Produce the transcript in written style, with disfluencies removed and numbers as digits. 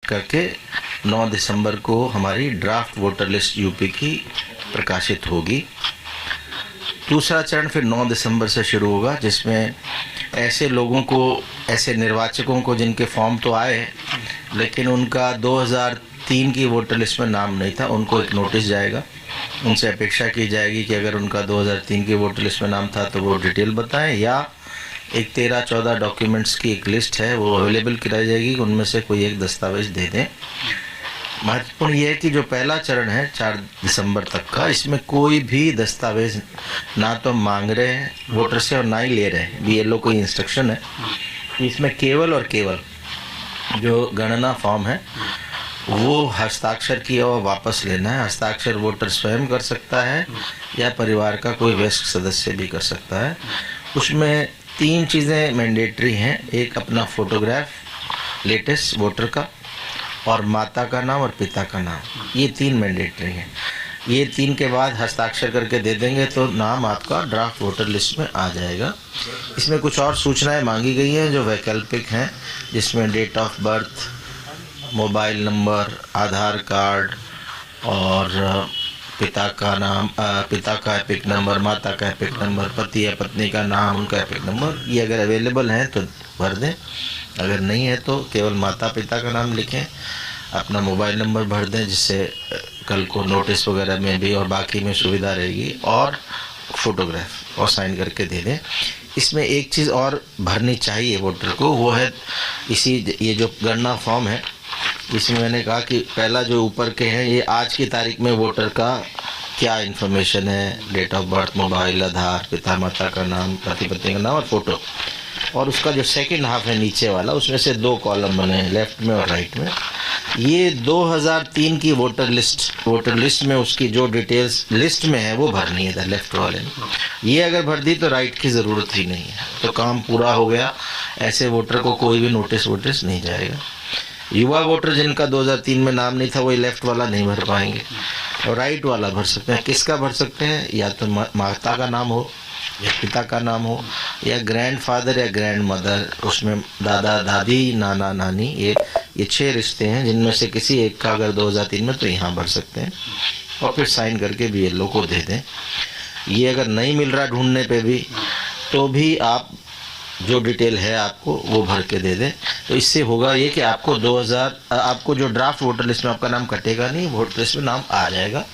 करके 9 दिसंबर को हमारी ड्राफ्ट वोटर लिस्ट यूपी की प्रकाशित होगी। दूसरा चरण फिर 9 दिसंबर से शुरू होगा, जिसमें ऐसे लोगों को, ऐसे निर्वाचकों को जिनके फॉर्म तो आए लेकिन उनका 2003 की वोटर लिस्ट में नाम नहीं था, उनको एक नोटिस जाएगा। उनसे अपेक्षा की जाएगी कि अगर उनका 2003 की वोटर लिस्ट में नाम था तो वो डिटेल बताएं, या एक 13-14 डॉक्यूमेंट्स की एक लिस्ट है वो अवेलेबल कराई जाएगी, उनमें से कोई एक दस्तावेज दे दें। महत्वपूर्ण ये है कि जो पहला चरण है 4 दिसंबर तक का, इसमें कोई भी दस्तावेज ना तो मांग रहे हैं वोटर से और ना ही ले रहे हैं, BLO कोई इंस्ट्रक्शन है। इसमें केवल और केवल जो गणना फॉर्म है वो हस्ताक्षर किया हुआ वापस लेना है। हस्ताक्षर वोटर स्वयं कर सकता है या परिवार का कोई वयस्क सदस्य भी कर सकता है। उसमें 3 चीज़ें मैंडेटरी हैं, एक अपना फोटोग्राफ लेटेस्ट वोटर का, और माता का नाम और पिता का नाम, ये 3 मैंडेटरी हैं। ये 3 के बाद हस्ताक्षर करके दे देंगे तो नाम आपका ड्राफ्ट वोटर लिस्ट में आ जाएगा। इसमें कुछ और सूचनाएं मांगी गई हैं जो वैकल्पिक हैं, जिसमें date of birth, mobile number, Aadhaar card और पिता का नाम, पिता का एपिक नंबर, माता का एपिक नंबर, पति या पत्नी का नाम, उनका एपिक नंबर, ये अगर अवेलेबल हैं तो भर दें। अगर नहीं है तो केवल माता पिता का नाम लिखें, अपना मोबाइल नंबर भर दें, जिससे कल को नोटिस वगैरह में भी और बाकी में सुविधा रहेगी, और फोटोग्राफ और साइन करके दे दें। इसमें एक चीज़ और भरनी चाहिए वोटर को, वो है ये जो गणना फॉर्म है, इसमें मैंने कहा कि पहला जो ऊपर के हैं ये आज की तारीख में वोटर का क्या इन्फॉर्मेशन है, डेट ऑफ बर्थ, मोबाइल, आधार, पिता माता का नाम, पति पत्नी का नाम और फोटो। और उसका जो सेकंड हाफ है नीचे वाला, उसमें से 2 कॉलम बने हैं, लेफ्ट में और राइट में। ये 2003 की वोटर लिस्ट में उसकी जो डिटेल्स लिस्ट में है वो भरनी है इधर लेफ्ट वाले में। ये अगर भर दी तो राइट की ज़रूरत ही नहीं है, तो काम पूरा हो गया। ऐसे वोटर को कोई भी नोटिस नहीं जाएगा। युवा वोटर जिनका 2003 में नाम नहीं था वो लेफ्ट वाला नहीं भर पाएंगे, और राइट वाला भर सकते हैं। किसका भर सकते हैं? या तो माता का नाम हो, या पिता का नाम हो, या ग्रैंडफादर या ग्रैंड मदर, उसमें दादा दादी, नाना नानी, ये 6 रिश्ते हैं, जिनमें से किसी एक का अगर 2003 में, तो यहाँ भर सकते हैं, और फिर साइन करके BLO को दे दें। ये अगर नहीं मिल रहा ढूंढने पे भी, तो भी आप जो डिटेल है आपको वो भर के दे दें। तो इससे होगा ये कि आपको जो ड्राफ्ट वोटर लिस्ट में आपका नाम कटेगा नहीं, वोटर लिस्ट में नाम आ जाएगा।